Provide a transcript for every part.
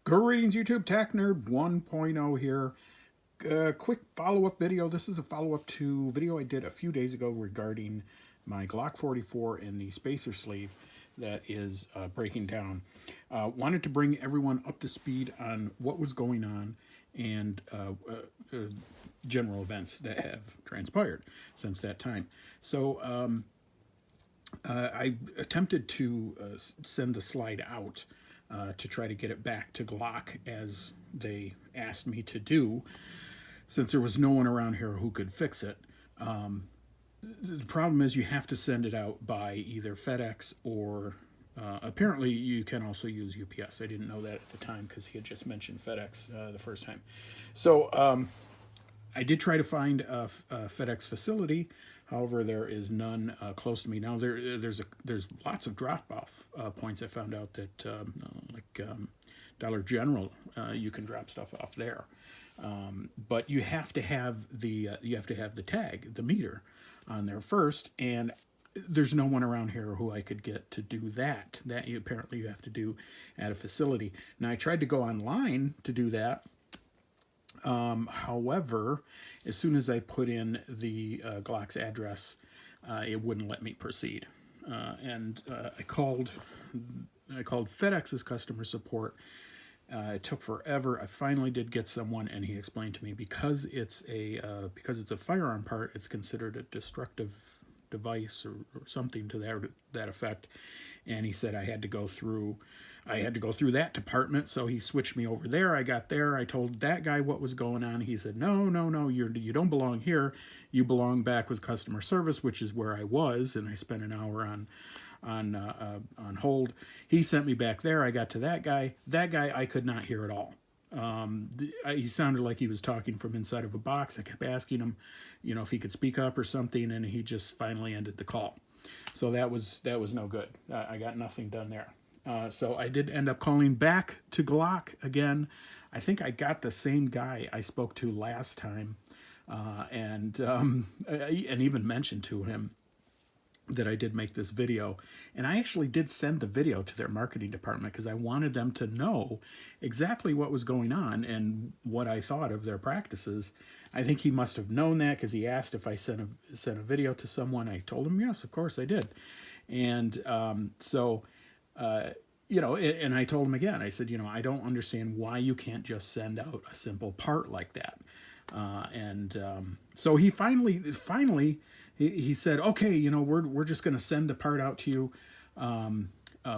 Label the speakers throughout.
Speaker 1: Greetings YouTube, Tech Nerd 1.0 here. Quick follow-up video. This is a follow-up to a video I did a few days ago regarding my Glock 44 and the spacer sleeve that is breaking down. Wanted to bring everyone up to speed on what was going on and general events that have transpired since that time. So I attempted to send the slide out to try to get it back to Glock as they asked me to do, since there was no one around here who could fix it. The problem is you have to send it out by either FedEx or apparently you can also use UPS. I didn't know that at the time because he had just mentioned FedEx the first time. So I did try to find a FedEx facility. However, there is none close to me now. There's lots of drop-off points. I found out that Dollar General, you can drop stuff off there, but you have to have the tag, the meter, on there first. And there's no one around here who I could get to do that. That apparently you have to do at a facility. Now I tried to go online to do that. However, as soon as I put in the Glock's address, it wouldn't let me proceed. And I called FedEx's customer support. It took forever. I finally did get someone, and he explained to me because it's a firearm part, it's considered a destructive device or something to that effect. And he said I had to go through that department, so he switched me over there. I got there, I told that guy what was going on. He said, no, you don't belong here. You belong back with customer service, which is where I was, and I spent an hour on hold. He sent me back there. I got to that guy. That guy I could not hear at all. He sounded like he was talking from inside of a box. I kept asking him, if he could speak up or something, and he just finally ended the call. So that was no good. I got nothing done there. So I did end up calling back to Glock again. I think I got the same guy I spoke to last time, and even mentioned to him that I did make this video. And I actually did send the video to their marketing department because I wanted them to know exactly what was going on and what I thought of their practices. I think he must have known that because he asked if I sent a video to someone. I told him, yes, of course I did. And and I told him again, I said, I don't understand why you can't just send out a simple part like that. So he finally, he said, okay, we're just going to send the part out to you.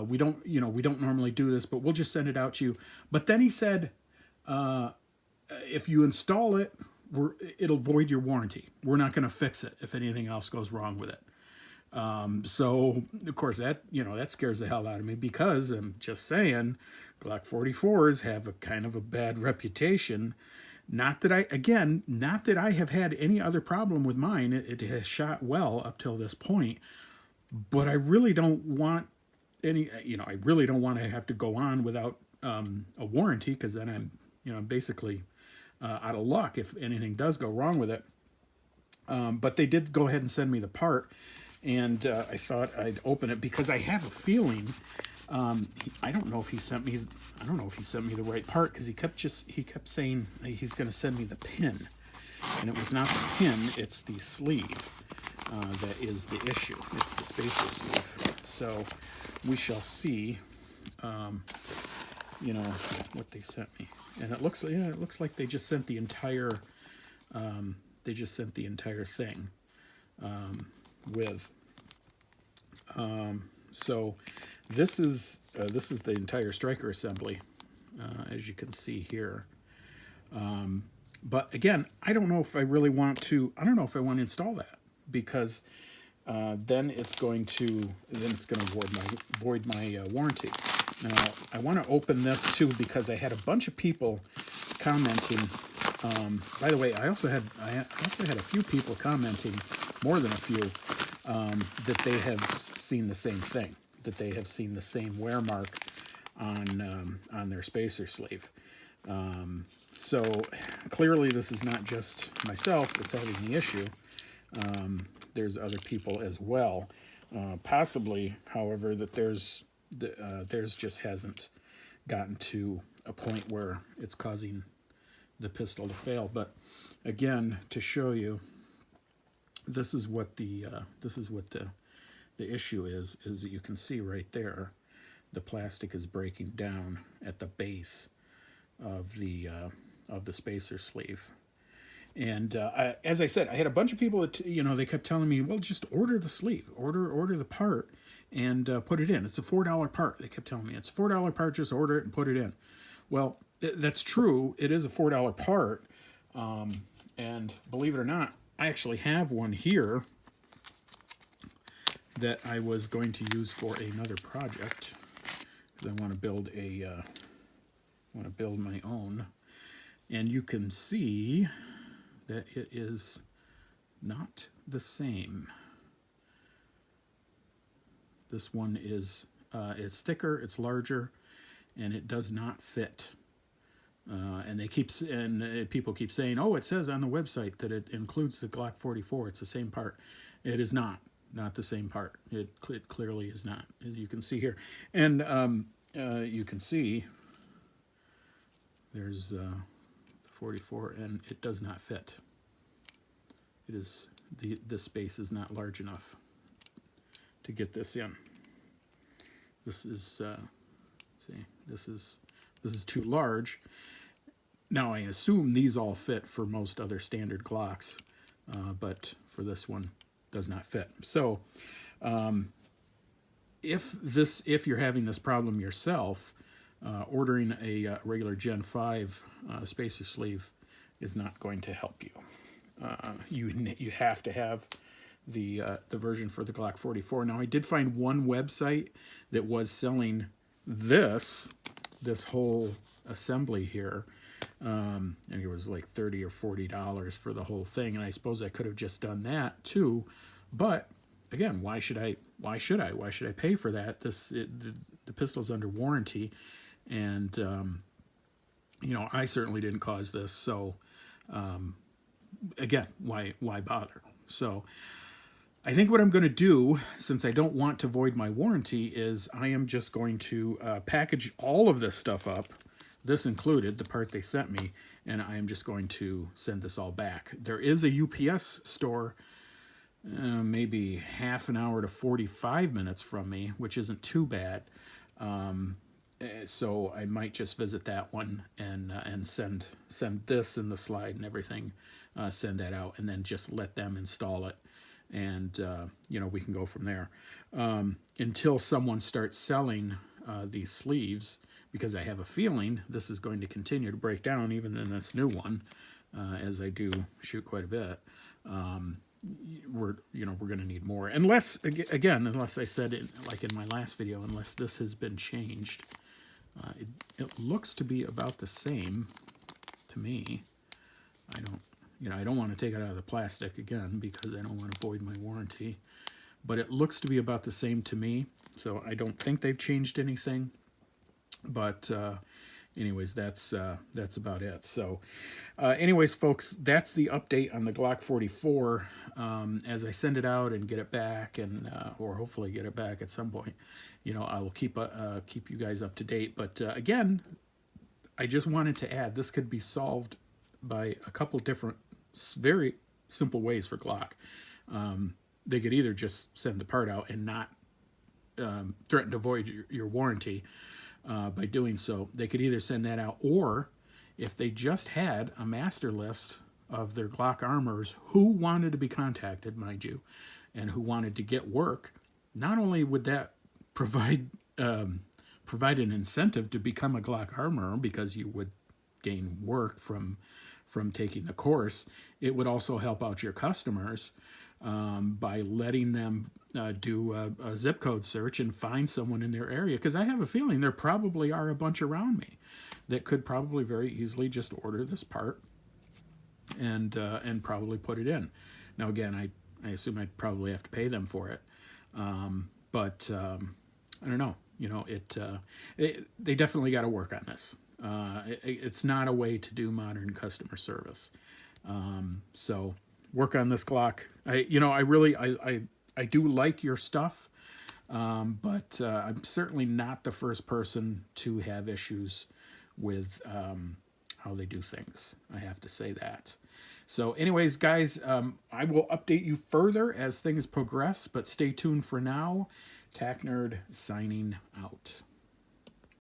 Speaker 1: We don't normally do this, but we'll just send it out to you. But then he said, if you install it, it'll void your warranty. We're not going to fix it if anything else goes wrong with it. So of course that scares the hell out of me, because I'm just saying Glock 44s have a kind of a bad reputation. Not that I have had any other problem with mine. It has shot well up till this point, but I really don't want I really don't want to have to go on without a warranty, because then I'm basically out of luck if anything does go wrong with it. But they did go ahead and send me the part, and I thought I'd open it because I have a feeling. I don't know if he sent me the right part, because he kept saying he's going to send me the pin, and it was not the pin, it's the sleeve that is the issue. It's the spacer sleeve. So we shall see what they sent me. And it looks like they just sent the entire thing with. So this is the entire striker assembly, as you can see here. But again, I don't know if I want to install that, because then it's going to void my warranty. Now I want to open this too, because I had a bunch of people commenting. By the way, I also had a few people commenting, more than a few, that they have seen the same thing, that they have seen the same wear mark on their spacer sleeve. So clearly this is not just myself that's having the issue. There's other people as well. Possibly, however, that theirs just hasn't gotten to a point where it's causing the pistol to fail. But again, to show you, this is what the issue is that you can see right there, the plastic is breaking down at the base of the spacer sleeve. And as I said, I had a bunch of people that, they kept telling me, well, just order the sleeve, order the part, and put it in. It's a $4 part. They kept telling me, it's a $4 part, just order it and put it in. Well, that's true. It is a $4 part. And believe it or not, I actually have one here that I was going to use for another project, because I want to build my own. And you can see that it is not the same. This one is it's thicker, it's larger, and it does not fit. And people keep saying, oh, it says on the website that it includes the Glock 44. It's the same part. It is not the same part. It clearly is not, as you can see here. And you can see there's 44, and it does not fit. It is this space is not large enough to get this in. This is this is too large. Now I assume these all fit for most other standard Glocks, but for this one does not fit. So if you're having this problem yourself, ordering a regular Gen 5 spacer sleeve is not going to help you. You have to have the version for the Glock 44. Now I did find one website that was selling this whole assembly here, and it was like $30 or $40 for the whole thing. And I suppose I could have just done that too, but again, why should I pay for that? The pistol's under warranty, and I certainly didn't cause this, so again, why bother? So I think what I'm going to do, since I don't want to void my warranty, is I am just going to package all of this stuff up, this included, the part they sent me, and I am just going to send this all back. There is a UPS store maybe half an hour to 45 minutes from me, which isn't too bad. So I might just visit that one and send this and the slide and everything, send that out, and then just let them install it, and we can go from there until someone starts selling these sleeves, because I have a feeling this is going to continue to break down even in this new one, as I do shoot quite a bit. We're going to need more, unless I said it like in my last video, unless this has been changed. It looks to be about the same to me. I don't want to take it out of the plastic again, because I don't want to void my warranty, but it looks to be about the same to me, so I don't think they've changed anything. But anyways, that's about it. So anyways, folks, that's the update on the Glock 44. As I send it out and get it back, and or hopefully get it back at some point, I will keep you guys up to date. But again, I just wanted to add, this could be solved by a couple different very simple ways for Glock. They could either just send the part out and not threaten to void your warranty. By doing so, they could either send that out, or if they just had a master list of their Glock armors who wanted to be contacted, mind you, and who wanted to get work, not only would that provide an incentive to become a Glock armorer, because you would gain work from taking the course, it would also help out your customers by letting them do a zip code search and find someone in their area. Because I have a feeling there probably are a bunch around me that could probably very easily just order this part and probably put it in. Now again, I assume I'd probably have to pay them for it, but I don't know. They definitely got to work on this. It's not a way to do modern customer service. So work on this Glock. I do like your stuff. But I'm certainly not the first person to have issues with how they do things. I have to say that. So, anyways, guys, I will update you further as things progress, but stay tuned for now. Tack Nerd signing out.